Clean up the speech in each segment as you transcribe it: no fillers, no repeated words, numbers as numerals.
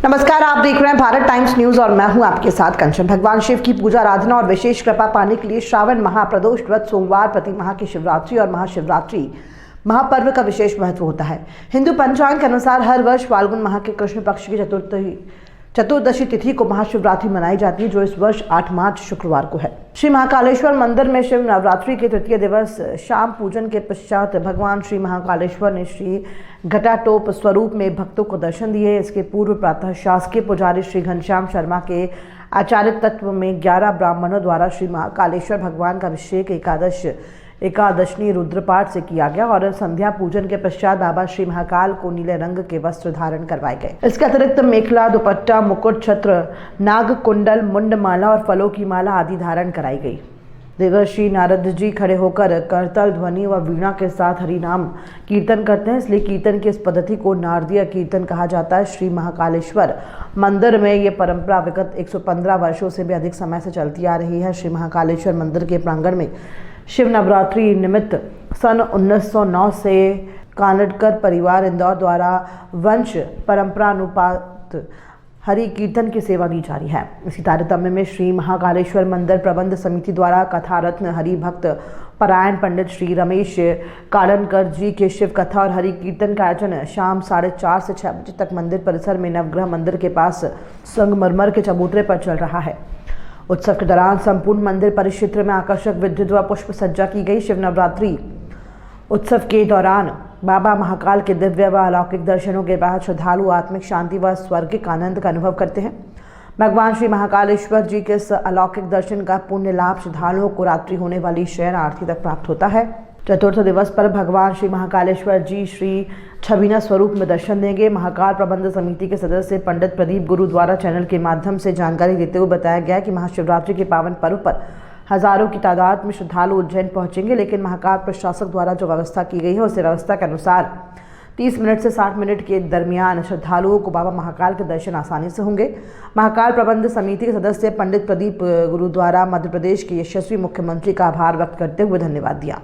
नमस्कार, आप देख रहे हैं भारत टाइम्स न्यूज और मैं हूं आपके साथ कंचन। भगवान शिव की पूजा आराधना और विशेष कृपा पाने के लिए श्रावण महाप्रदोष व्रत सोमवार प्रति माह की शिवरात्रि और महाशिवरात्रि महापर्व का विशेष महत्व होता है। हिंदू पंचांग के अनुसार हर वर्ष फाल्गुन माह के कृष्ण पक्ष की चतुर्दशी तिथि को महाशिवरात्रि मनाई जाती है, जो इस वर्ष 8 मार्च शुक्रवार को है। श्री महाकालेश्वर मंदिर में शिव नवरात्रि के तृतीय दिवस शाम पूजन के पश्चात भगवान श्री महाकालेश्वर ने श्री घटाटोप स्वरूप में भक्तों को दर्शन दिए। इसके पूर्व प्रातः शासकीय पुजारी श्री घनश्याम शर्मा के आचार्य तत्व में 11 ब्राह्मणों द्वारा श्री महाकालेश्वर भगवान का अभिषेक एकादशनी रुद्रपाठ से किया गया और संध्या पूजन के पश्चात बाबा श्री महाकाल को नीले रंग के वस्त्र धारण करवाए गए। इसके अतिरिक्त मेखला, दुपट्टा, मुकुट, छत्र, नाग कुंडल, मुंड माला और फलों की माला आदि धारण कराई गई। देवर्षि नारद जी खड़े होकर करताल ध्वनि व वीणा के साथ हरिनाम कीर्तन करते हैं, इसलिए कीर्तन की इस पद्धति को नारदीय कीर्तन कहा जाता है। श्री महाकालेश्वर मंदिर में ये परंपरा विगत 115 वर्षों से भी अधिक समय से चलती आ रही है। श्री महाकालेश्वर मंदिर के प्रांगण में शिव नवरात्रि निमित्त सन 1909 से कानडकर परिवार इंदौर द्वारा वंश परंपरानुपात हरि कीर्तन की सेवा दी जा रही है। इसी तारतम्य में श्री महाकालेश्वर मंदिर प्रबंध समिति द्वारा कथा रत्न हरि भक्त परायण पंडित श्री रमेश कालनकर जी के शिव कथा और हरि कीर्तन का आयोजन शाम 4:30 से 6 बजे तक मंदिर परिसर में नवग्रह मंदिर के पास संगमरमर के चबूतरे पर चल रहा है। उत्सव के दौरान संपूर्ण मंदिर परिक्षेत्र में आकर्षक विद्युत व पुष्प सज्जा की गई। शिव नवरात्रि उत्सव के दौरान बाबा महाकाल के दिव्य व अलौकिक दर्शनों के बाद श्रद्धालु आत्मिक शांति व स्वर्गिक आनंद का अनुभव करते हैं। भगवान श्री महाकालेश्वर जी के इस अलौकिक दर्शन का पुण्य लाभ श्रद्धालुओं को रात्रि होने वाली शयन आरती तक प्राप्त होता है। चतुर्थ दिवस पर भगवान श्री महाकालेश्वर जी श्री छबीना स्वरूप में दर्शन देंगे। महाकाल प्रबंध समिति के सदस्य पंडित प्रदीप गुरु द्वारा चैनल के माध्यम से जानकारी देते हुए बताया गया कि महाशिवरात्रि के पावन पर्व पर हजारों की तादाद में श्रद्धालु उज्जैन पहुंचेंगे, लेकिन महाकाल प्रशासक द्वारा जो व्यवस्था की गई है उस व्यवस्था के अनुसार 30 मिनट से 60 मिनट के दरमियान श्रद्धालुओं को बाबा महाकाल के दर्शन आसानी से होंगे। महाकाल प्रबंध समिति के सदस्य पंडित प्रदीप गुरु द्वारा मध्य प्रदेश के यशस्वी मुख्यमंत्री का आभार व्यक्त करते हुए धन्यवाद दिया।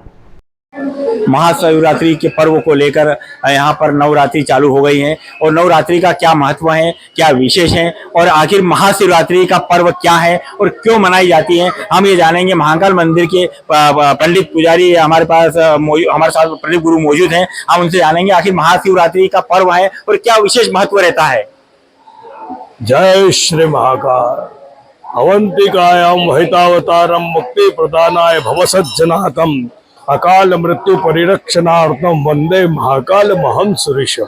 महाशिवरात्रि के पर्व को लेकर यहाँ पर नवरात्रि चालू हो गई है और नवरात्रि का क्या महत्व है, क्या विशेष है और आखिर महाशिवरात्रि का पर्व क्या है और क्यों मनाई जाती है, हम ये जानेंगे। महाकाल मंदिर के पंडित पुजारी हमारे साथ प्रदीप गुरु मौजूद हैं, हम उनसे जानेंगे आखिर महाशिवरात्रि का पर्व है और क्या विशेष महत्व रहता है। जय श्री महाकाल। अवंतिकायां वहितावतारम मुक्ति प्रदानाय भवसज्जनातम अकाल मृत्यु परिरक्षणार्थम वंदे महाकाल महम सुरेशम।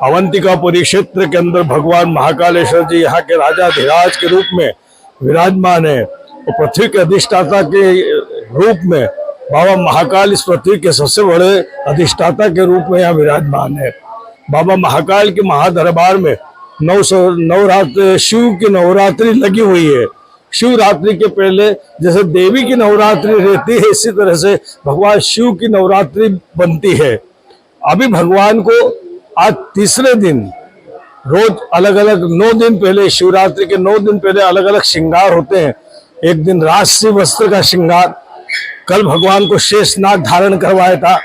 अवंतिका परिक्षेत्र के अंदर भगवान महाकालेश्वर जी यहाँ के राजाधिराज के रूप में विराजमान है और पृथ्वी के अधिष्ठाता के रूप में बाबा महाकाल इस पृथ्वी के सबसे बड़े अधिष्ठाता के रूप में यहाँ विराजमान है। बाबा महाकाल के महादरबार में नवरात्रि शिव की नवरात्रि लगी हुई है। शिवरात्रि के पहले जैसे देवी की नवरात्रि रहती है, इसी तरह से भगवान शिव की नवरात्रि बनती है। अभी भगवान को आज तीसरे दिन रोज अलग अलग 9 दिन पहले, शिवरात्रि के 9 दिन पहले अलग अलग श्रृंगार होते हैं। एक दिन राजसी वस्त्र का श्रृंगार, कल भगवान को शेषनाग धारण करवाया था,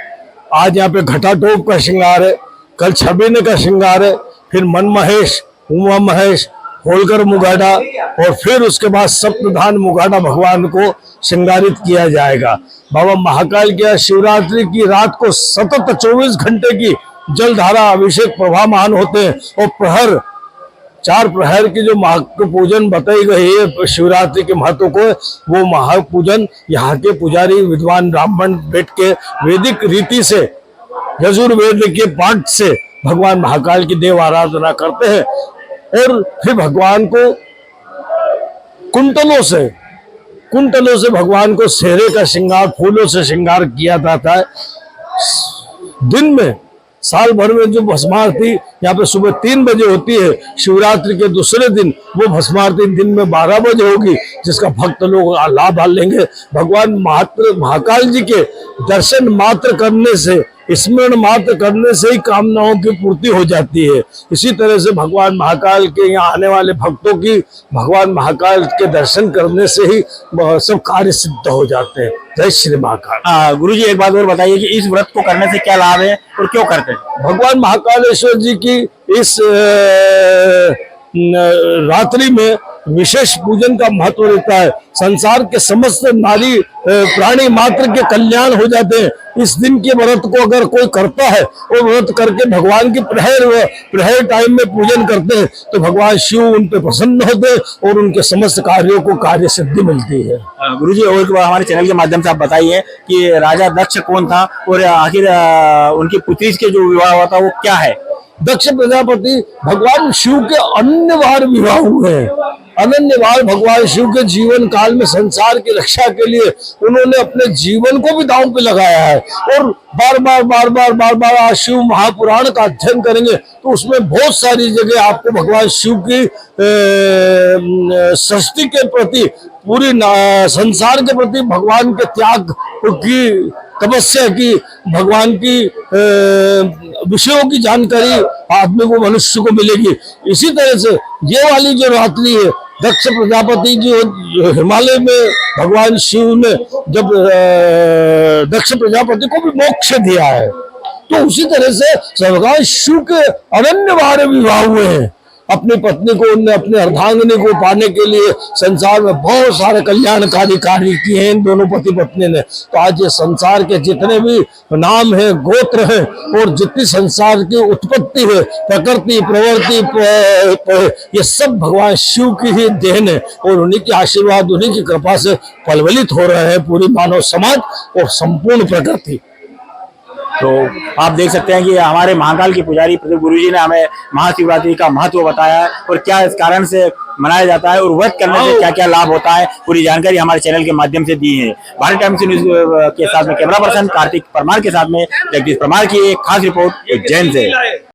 आज यहाँ पे घटाटोप का श्रृंगार है, कल छबीने का श्रृंगार है, फिर मनमहेश, उमा महेश, होलकर मुगाड़ा और फिर उसके बाद सप्तधान मुगाड़ा भगवान को श्रृंगारित किया जाएगा। बाबा महाकाल की शिवरात्रि की रात को सतत 24 घंटे की जलधारा अभिषेक प्रभावमान होते हैं और 4 प्रहर की जो महापूजन बताई गई है शिवरात्रि के महत्व को, वो महापूजन यहाँ के पुजारी विद्वान ब्राह्मण बैठ के वैदिक रीति से यजुर्वेद के पाठ से भगवान महाकाल की देव आराधना करते हैं और फिर भगवान को कुंटलों से भगवान को सेहरे का श्रृंगार, फूलों से श्रृंगार किया जाता है। दिन में साल भर में जो भस्मारती यहाँ पे सुबह 3 बजे होती है, शिवरात्रि के दूसरे दिन वो भस्मारती दिन में 12 बजे होगी, जिसका भक्त लोग लाभ लेंगे। भगवान महाकाल जी के दर्शन मात्र करने से, स्मरण मात्र करने से ही कामनाओं की पूर्ति हो जाती है। इसी तरह से भगवान महाकाल के यहाँ आने वाले भक्तों की भगवान महाकाल के दर्शन करने से ही सब कार्य सिद्ध हो जाते हैं। जय श्री महाकाल। गुरु जी, एक बात और बताइए कि इस व्रत को करने से क्या लाभ है और क्यों करते हैं? भगवान महाकालेश्वर जी की इस रात्रि में विशेष पूजन का महत्व रहता है। संसार के समस्त नारी प्राणी मात्र के कल्याण हो जाते हैं। इस दिन के व्रत को अगर कोई करता है और व्रत करके भगवान की प्रहर टाइम में पूजन करते हैं तो भगवान शिव उन पे प्रसन्न होते हैं और उनके समस्त कार्यों को कार्य सिद्धि मिलती है। गुरुजी, और एक बार हमारे चैनल के माध्यम से आप बताइए कि राजा दक्ष कौन था और आखिर उनकी पुत्री के जो विवाह हुआ था वो क्या है? दक्ष प्रजापति भगवान शिव के अन्य बार विवाह हुए हैं। अनन्य बार भगवान शिव के जीवन काल में संसार की रक्षा के लिए उन्होंने अपने जीवन को भी दांव पे लगाया है। और बार बार आज शिव महापुराण का अध्ययन करेंगे तो उसमें बहुत सारी जगह आपको भगवान शिव की सृष्टि के प्रति, पूरी संसार के प्रति भगवान के त्याग की, तपस्या की, भगवान की विषयों की जानकारी आदमी को, मनुष्य को मिलेगी। इसी तरह से ये वाली जो रात्रि है, दक्ष प्रजापति जो हिमालय में भगवान शिव ने जब दक्ष प्रजापति को भी मोक्ष दिया है, तो उसी तरह से भगवान शिव के अनन्य बार विवाह हुए हैं। अपनी पत्नी को उनने, अपने अर्धांगिनी को पाने के लिए संसार में बहुत सारे कल्याणकारी कार्य किए हैं इन दोनों पति पत्नी ने। तो आज ये संसार के जितने भी नाम है, गोत्र है और जितनी संसार की उत्पत्ति है, प्रकृति, प्रवृत्ति, ये सब भगवान शिव की ही देन है और उन्हीं के आशीर्वाद, उन्हीं की कृपा से फलवलित हो रहे हैं पूरी मानव समाज और संपूर्ण प्रकृति। तो आप देख सकते हैं कि हमारे महाकाल के पुजारी प्रदीप गुरुजी ने हमें महाशिवरात्रि का महत्व बताया है और क्या इस कारण से मनाया जाता है और व्रत करने से क्या क्या लाभ होता है, पूरी जानकारी हमारे चैनल के माध्यम से दी है। भारत टाइम्स न्यूज के साथ में कैमरा पर्सन कार्तिक परमार के साथ में जगदीश परमार की एक खास रिपोर्ट उज्जैन से।